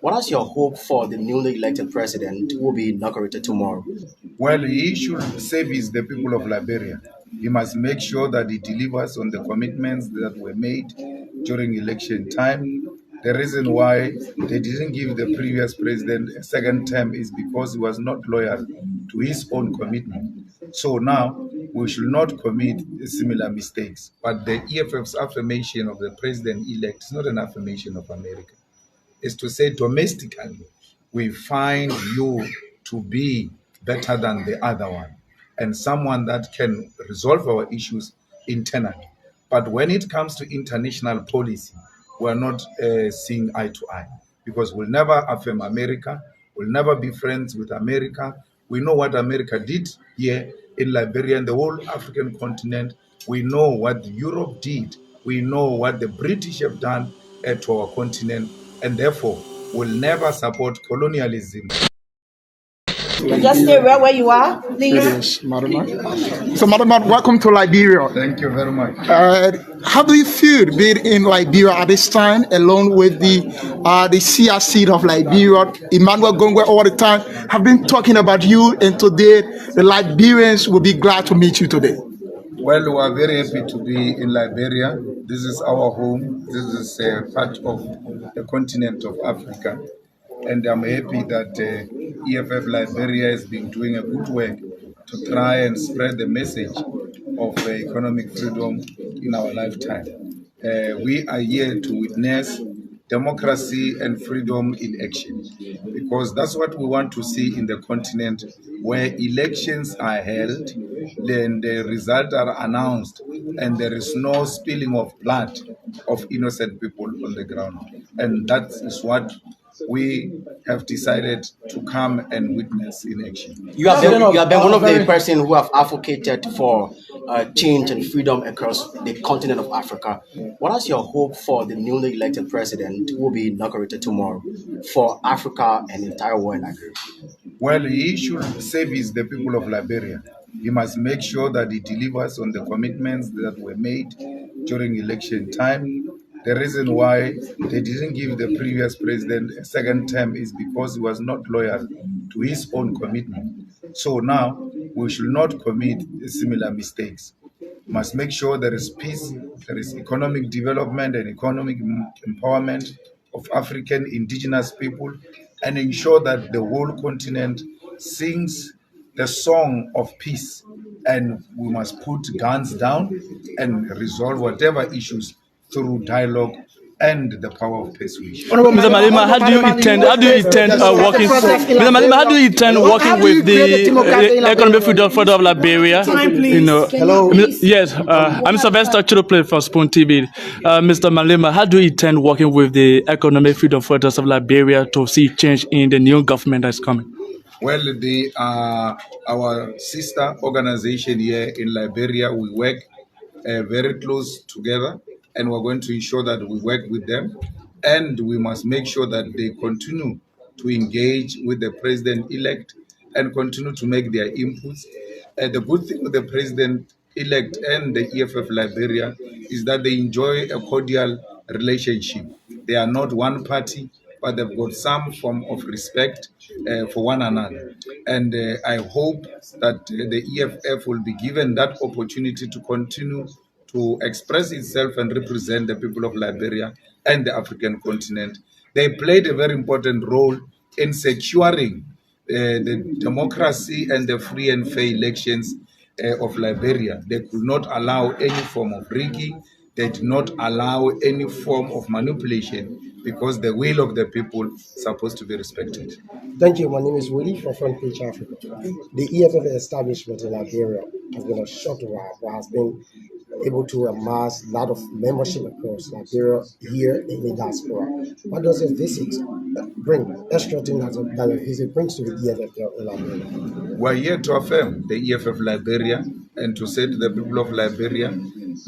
What is your hope for the newly elected president who will be inaugurated tomorrow? Well, he should service the people of Liberia. He must make sure that he delivers on the commitments that were made during election time. The reason why they didn't give the previous president a second term is because he was not loyal to his own commitment. So now we should not commit similar mistakes. But the EFF's affirmation of the president-elect is not an affirmation of America. It's to say domestically, we find you to be better than the other one and someone that can resolve our issues internally. But when it comes to international policy, we're not seeing eye to eye because we'll never affirm America, we'll never be friends with America. We know what America did here in Liberia and the whole African continent. We know what Europe did. We know what the British have done to our continent, and therefore will never support colonialism. Just stay right where you are, please. Yes, Malema. So, Malema, welcome to Liberia. Thank you very much. How do you feel being in Liberia at this time, along with the CRC of Liberia, Emmanuel Gongwe, all the time, have been talking about you, and today the Liberians will be glad to meet you today. Well, we are very happy to be in Liberia. This is our home. This is part of the continent of Africa. And I'm happy that EFF Liberia has been doing a good work to try and spread the message of economic freedom in our lifetime. We are here to witness democracy and freedom in action, because that's what we want to see in the continent, where elections are held, then the results are announced, and there is no spilling of blood of innocent people on the ground. And that is what we have decided to come and witness in action. You have been one of the person who have advocated for change and freedom across the continent of Africa. What is your hope for the newly elected president who will be inaugurated tomorrow for Africa and the entire world in Nigeria? Well, he should service the people of Liberia. He must make sure that he delivers on the commitments that were made during election time. The reason why they didn't give the previous president a second term is because he was not loyal to his own commitment. So now we should not commit similar mistakes. We must make sure there is peace, there is economic development and economic empowerment of African indigenous people, and ensure that the whole continent sings the song of peace. And we must put guns down and resolve whatever issues through dialogue and the power of persuasion. Mr. Malema, how do you intend working? Mr. Malema, how do you intend working with the Economic Freedom Fund of Liberia? Hello. Yes, I'm Sylvester Chirople for Spoon TV. Mr. Malema, how do you intend working with the Economic Freedom Fund of Liberia to see change in the new government that's coming? Well, our sister organization here in Liberia, we work very close together, and we're going to ensure that we work with them, and we must make sure that they continue to engage with the president-elect and continue to make their inputs. The good thing with the president-elect and the EFF Liberia is that they enjoy a cordial relationship. They are not one party, but they've got some form of respect for one another. And I hope that the EFF will be given that opportunity to continue to express itself and represent the people of Liberia and the African continent. They played a very important role in securing the democracy and the free and fair elections of Liberia. They could not allow any form of rigging. They did not allow any form of manipulation, because the will of the people is supposed to be respected. Thank you. My name is Willie from Front Page Africa. The EFF establishment in Liberia has been a short while, but has been able to amass a lot of membership across Liberia here in the diaspora. What does a visit bring? Extra thing that a visit brings to the EFF in Liberia. We're here to affirm the EFF Liberia and to say to the people of Liberia,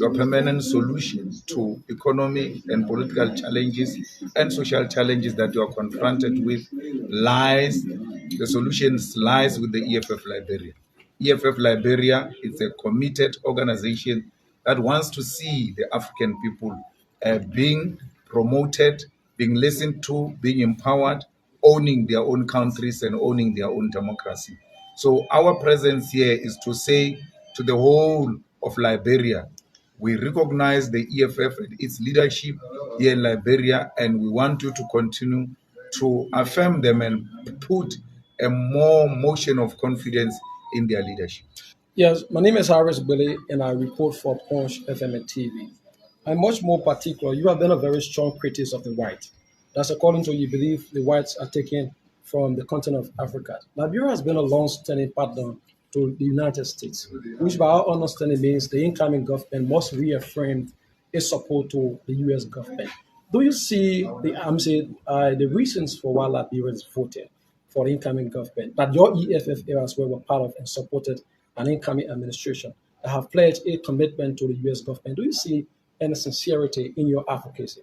your permanent solution to economic and political challenges and social challenges that you are confronted with the solutions lies with the EFF Liberia. EFF Liberia is a committed organization that wants to see the African people being promoted being listened to, being empowered, owning their own countries and owning their own democracy. So our presence here is to say to the whole of Liberia, we recognize the EFF and its leadership here in Liberia, and we want you to continue to affirm them and put a more motion of confidence in their leadership. Yes, my name is Harris Billy, and I report for Punch FM and TV. I'm much more particular. You have been a very strong critic of the white. That's according to you believe the whites are taken from the continent of Africa. Liberia has been a long-standing partner to the United States, which by our understanding means the incoming government must reaffirm its support to the U.S. government. Do you see the reasons for why Liberians voted for the incoming government that your EFF eras were part of and supported an incoming administration that have pledged a commitment to the U.S. government? Do you see any sincerity in your advocacy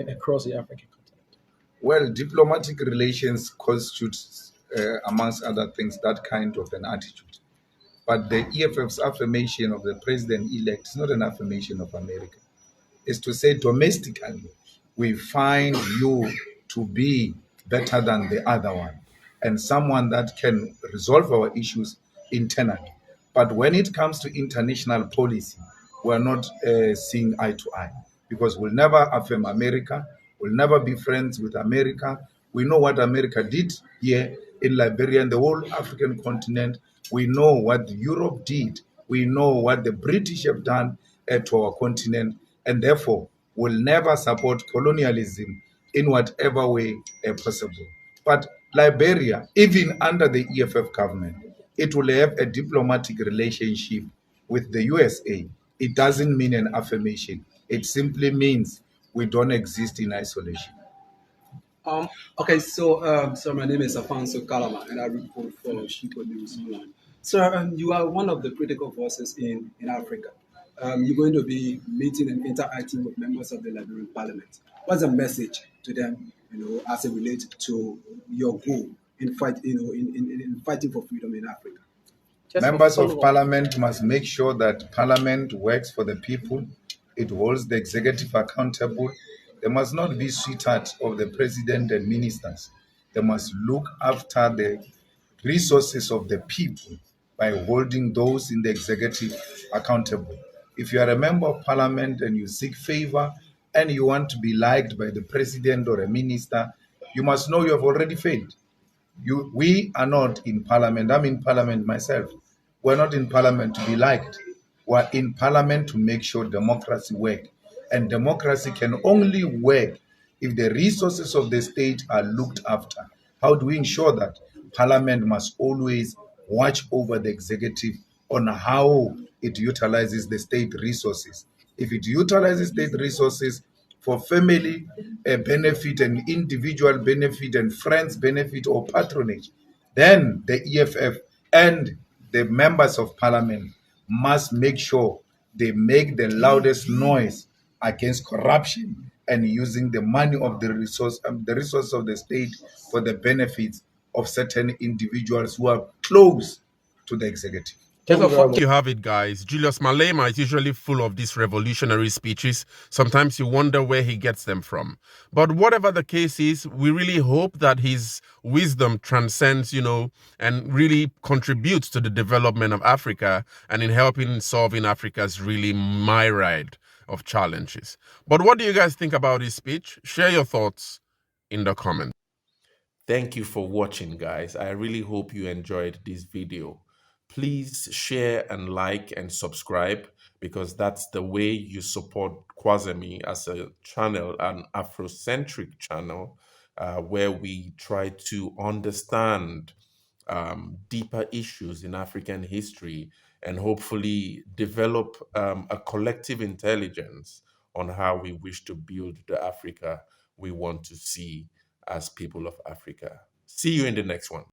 across the African continent? Well, diplomatic relations constitutes, amongst other things, that kind of an attitude. But the EFF's affirmation of the president-elect is not an affirmation of America. It's to say domestically, we find you to be better than the other one and someone that can resolve our issues internally. But when it comes to international policy, we're not seeing eye to eye because we'll never affirm America. We'll never be friends with America. We know what America did here in Liberia and the whole African continent. We know what Europe did. We know what the British have done to our continent, and therefore will never support colonialism in whatever way possible. But Liberia, even under the EFF government, it will have a diplomatic relationship with the USA. It doesn't mean an affirmation. It simply means we don't exist in isolation. Okay, so my name is Afonso Kalama, and I report for Shiko News Online. Sir, you are one of the critical voices in Africa. You're going to be meeting and interacting with members of the Liberian Parliament. What's the message to them, as it relates to your goal in fighting for freedom in Africa? Members of Parliament must make sure that Parliament works for the people. It holds the executive accountable. They must not be sweethearts of the president and ministers. They must look after the resources of the people by holding those in the executive accountable. If you are a member of Parliament and you seek favor and you want to be liked by the president or a minister, you must know you have already failed. We are not in Parliament. I'm in Parliament myself. We're not in Parliament to be liked. We're in Parliament to make sure democracy works. And democracy can only work if the resources of the state are looked after. How do we ensure that? Parliament must always watch over the executive on how it utilizes the state resources. If it utilizes state resources for family benefit and individual benefit and friends benefit or patronage, then the EFF and the members of Parliament must make sure they make the loudest noise against corruption and using the money of the resource of the state for the benefits of certain individuals who are close to the executive. There you have it, guys. Julius Malema is usually full of these revolutionary speeches. Sometimes you wonder where he gets them from. But whatever the case is, we really hope that his wisdom transcends, and really contributes to the development of Africa and in helping solving Africa's really myriad of challenges. But what do you guys think about his speech? Share your thoughts in the comments. Thank you for watching, guys. I really hope you enjoyed this video. Please share and like and subscribe, because that's the way you support Kwazemi as a channel, an Afrocentric channel, where we try to understand deeper issues in African history and hopefully develop a collective intelligence on how we wish to build the Africa we want to see as people of Africa. See you in the next one.